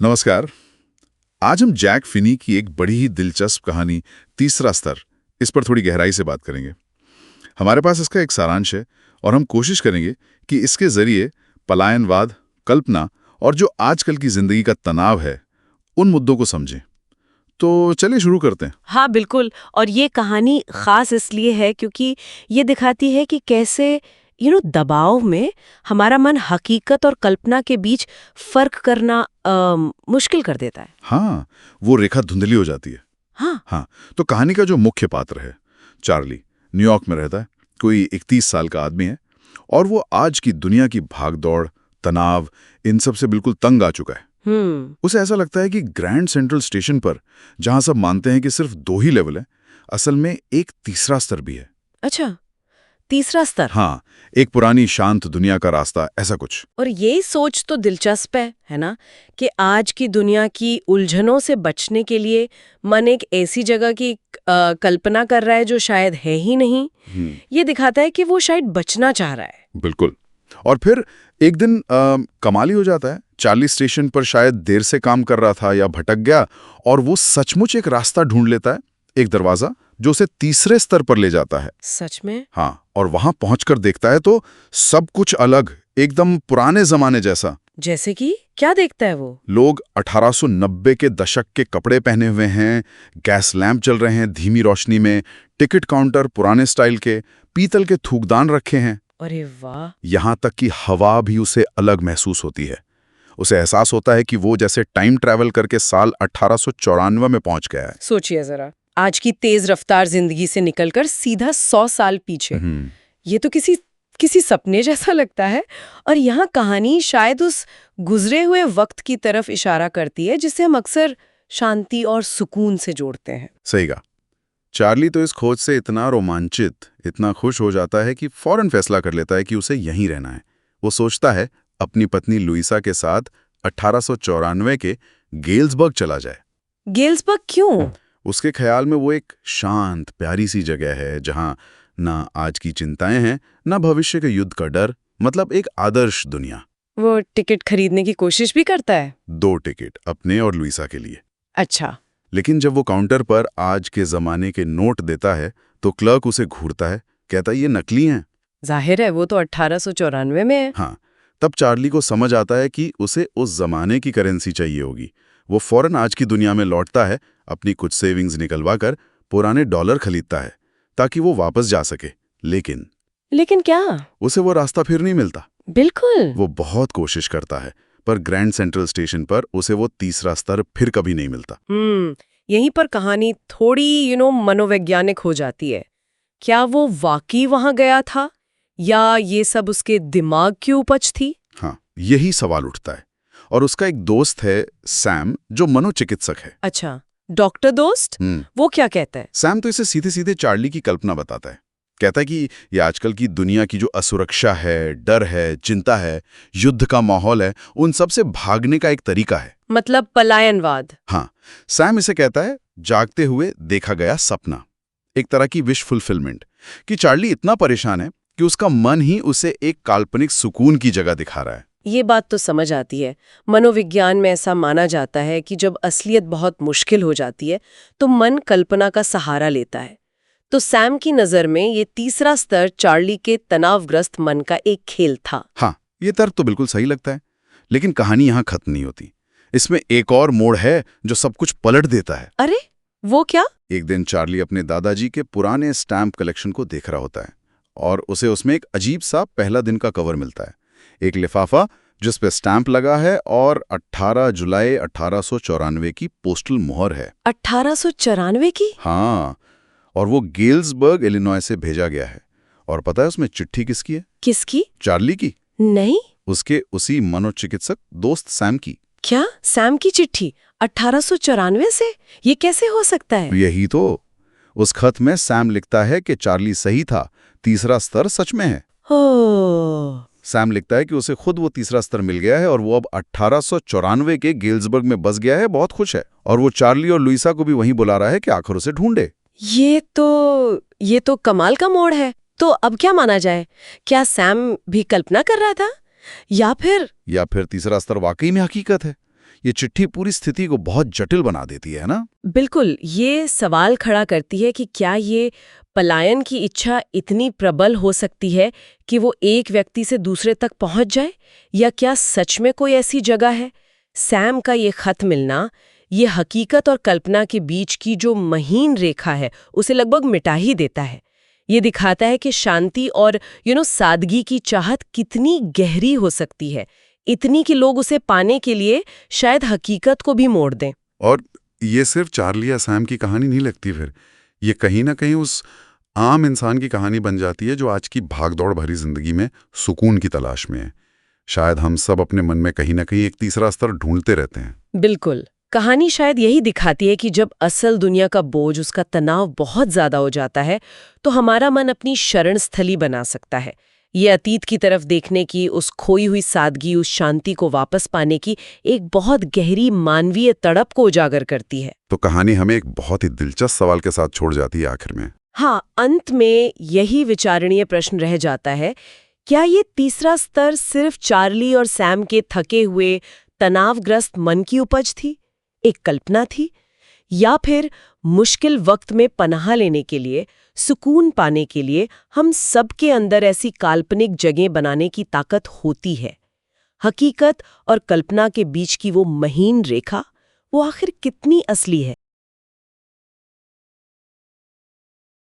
नमस्कार। आज हम जैक फिनी की एक बड़ी ही दिलचस्प कहानी तीसरा स्तर इस पर थोड़ी गहराई से बात करेंगे। हमारे पास इसका एक सारांश है और हम कोशिश करेंगे कि इसके जरिए पलायनवाद, कल्पना और जो आजकल की जिंदगी का तनाव है उन मुद्दों को समझें। तो चलिए शुरू करते हैं। हाँ बिल्कुल। और ये कहानी खास इसलिए है क्योंकि ये दिखाती है कि कैसे दबाव में हमारा मन हकीकत और कल्पना के बीच फर्क करना मुश्किल कर देता है। हाँ, वो रेखा धुंधली हो जाती है। हाँ। तो कहानी का जो मुख्य पात्र है चार्ली, न्यूयॉर्क में रहता है। कोई 31 साल का आदमी है और वो आज की दुनिया की भागदौड़, तनाव, इन सब से बिल्कुल तंग आ चुका है। उसे ऐसा लगता है कि ग्रैंड सेंट्रल स्टेशन पर, जहां सब मानते हैं कि सिर्फ 2 ही लेवल है, असल में एक तीसरा स्तर भी है। अच्छा, तीसरा स्तर। हाँ, एक पुरानी शांत दुनिया का रास्ता, ऐसा कुछ। और ये सोच तो दिलचस्प है ना, कि आज की दुनिया की उलझनों से बचने के लिए मन एक ऐसी जगह की कल्पना कर रहा है जो शायद है ही नहीं। ये दिखाता है कि वो शायद बचना चाह रहा है। बिल्कुल। और फिर एक दिन कमाल ही हो जाता है। चार्ली स्टेशन पर शायद देर से काम कर रहा था या भटक गया, और वो सचमुच एक रास्ता ढूंढ लेता है, एक दरवाजा जो उसे तीसरे स्तर पर ले जाता है। सच में? हाँ, और वहां पहुंचकर देखता है तो सब कुछ अलग, एकदम पुराने जमाने जैसा। जैसे कि क्या देखता है वो? लोग 1890 के दशक के कपड़े पहने हुए हैं, गैस लैंप जल रहे हैं धीमी रोशनी में, टिकट काउंटर पुराने स्टाइल के, पीतल के थूकदान रखे हैं। अरे वाह! यहां तक कि हवा भी उसे अलग महसूस होती है। उसे एहसास होता है कि वो जैसे टाइम ट्रैवल करके साल 1894 में पहुंच गया है। सोचिए जरा, आज की तेज रफ्तार जिंदगी से निकलकर सीधा 100 साल पीछे। ये तो किसी सपने जैसा लगता है। और यहाँ कहानी शायद उस गुजरे हुए वक्त की तरफ इशारा करती है जिसे हम अक्सर शांति और सुकून से जोड़ते हैं। सही कहा। चार्ली तो इस खोज से इतना रोमांचित, इतना खुश हो जाता है कि फौरन फैसला कर लेता है कि उसे यहीं रहना है। वो सोचता है अपनी पत्नी लुइसा के साथ 1894 के गेल्सबर्ग चला जाए। गेल्सबर्ग क्यों? उसके ख्याल में वो एक शांत, प्यारी सी जगह है जहां ना आज की चिंताएं हैं, ना भविष्य के युद्ध का डर, मतलब एक आदर्श दुनिया। वो टिकट खरीदने की कोशिश भी करता है? 2 टिकट, अपने और लुइसा के लिए। अच्छा। लेकिन जब वो काउंटर पर आज के जमाने के नोट देता है तो क्लर्क उसे घूरता है, कहता है ये नकली हैं। जाहिर है, वो तो 1894 में है। हाँ, तब चार्ली को समझ आता है कि उसे उस जमाने की करेंसी चाहिए होगी। वो फौरन आज की दुनिया में लौटता है, अपनी कुछ सेविंग्स निकलवा कर पुराने डॉलर खरीदता है ताकि वो वापस जा सके। लेकिन क्या? उसे वो रास्ता फिर नहीं मिलता। बिल्कुल। वो बहुत कोशिश करता है, पर ग्रैंड सेंट्रल स्टेशन पर उसे वो तीसरा स्तर फिर कभी नहीं मिलता। यहीं पर कहानी थोड़ी मनोवैज्ञानिक हो जाती है। क्या वो वाकई वहां गया था या ये सब उसके दिमाग की उपज थी? हाँ, यही सवाल उठता है। और उसका एक दोस्त है सैम, जो मनोचिकित्सक है। अच्छा, डॉक्टर दोस्त? वो क्या कहता है? सैम तो इसे सीधे सीधे चार्ली की कल्पना बताता है। कहता है कि ये आजकल की दुनिया की जो असुरक्षा है, डर है, चिंता है, युद्ध का माहौल है, उन सब से भागने का एक तरीका है। मतलब पलायनवाद। हाँ, सैम इसे कहता है जागते हुए देखा गया सपना, एक तरह की विश फुलफिलमेंट, कि चार्ली इतना परेशान है कि उसका मन ही उसे एक काल्पनिक सुकून की जगह दिखा रहा है। ये बात तो समझ आती है। मनोविज्ञान में ऐसा माना जाता है कि जब असलियत बहुत मुश्किल हो जाती है तो मन कल्पना का सहारा लेता है। तो सैम की नजर में ये तीसरा स्तर चार्ली के तनावग्रस्त मन का एक खेल था। हाँ, ये तर्क तो बिल्कुल सही लगता है। लेकिन कहानी यहाँ खत्म नहीं होती। इसमें एक और मोड़ है जो सब कुछ पलट देता है। अरे, वो क्या? एक दिन चार्ली अपने दादाजी के पुराने स्टैम्प कलेक्शन को देख रहा होता है और उसे उसमें एक अजीब सा पहला दिन का कवर मिलता है। एक लिफाफा जिस पे स्टैंप लगा है और 18 जुलाई 1894 की पोस्टल मुहर है। 1894 की? हाँ, और वो गेल्सबर्ग, इलिनॉय से भेजा गया है। और पता है उसमें चिट्ठी किसकी है? किसकी? चार्ली की। नहीं। उसके उसी मनोचिकित्सक दोस्त सैम की। क्या? सैम की चिट्ठी 1894 से? ये कैसे हो सकता है? यही तो। उस खत में सैम लिखता है कि चार्ली सही था, तीसरा स्तर सच में है। हो। सैम लिखता है कि उसे खुद वो तीसरा स्तर मिल गया है और वो अब 1894 के गेल्सबर्ग में बस गया है, बहुत खुश है। और वो चार्ली और लुइसा को भी वहीं बुला रहा है कि आखिर उसे ढूंढे। ये तो कमाल का मोड़ है। तो अब क्या माना जाए? क्या सैम भी कल्पना कर रहा था या फिर तीसरा स्तर वाकई में हकीकत है? ये चिट्ठी पूरी स्थिति को बहुत जटिल बना देती है ना? बिल्कुल, ये सवाल खड़ा करती है कि क्या ये पलायन की इच्छा इतनी प्रबल हो सकती है कि वो एक व्यक्ति से दूसरे तक पहुंच जाए, या क्या सच में कोई ऐसी जगह है? सैम का ये खत मिलना, ये हकीकत और कल्पना के बीच की जो महीन रेखा है उसे लगभग मिटा ही देता है। ये दिखाता है कि शांति और सादगी की चाहत कितनी गहरी हो सकती है, इतनी कि लोग उसे पाने के लिए शायद हकीकत को भी मोड़ दें। और ये सिर्फ चार्ली या सैम की कहानी नहीं लगती, फिर ये कहीं ना कहीं उस आम इंसान की कहानी बन जाती है जो आज की भागदौड़ भरी जिंदगी में सुकून की तलाश में है। शायद हम सब अपने मन में कहीं ना कहीं एक तीसरा स्तर ढूंढते रहते हैं। बिल्कुल, कहानी शायद यही दिखाती है कि जब असल दुनिया का बोझ, उसका तनाव बहुत ज्यादा हो जाता है, तो हमारा मन अपनी शरण स्थली बना सकता है। ये अतीत की तरफ देखने की, उस खोई हुई सादगी, उस शांति को वापस पाने की एक बहुत गहरी मानवीय तड़प को उजागर करती है। तो कहानी हमें एक बहुत ही दिलचस्प सवाल के साथ छोड़ जाती है आखिर में। हाँ, अंत में यही विचारणीय प्रश्न रह जाता है, क्या ये तीसरा स्तर सिर्फ चार्ली और सैम के थके हुए, तनावग्रस्त मन की उपज थी, एक कल्पना थी, या फिर मुश्किल वक्त में पनाह लेने के लिए, सुकून पाने के लिए हम सबके अंदर ऐसी काल्पनिक जगह बनाने की ताकत होती है? हकीकत और कल्पना के बीच की वो महीन रेखा, वो आखिर कितनी असली है?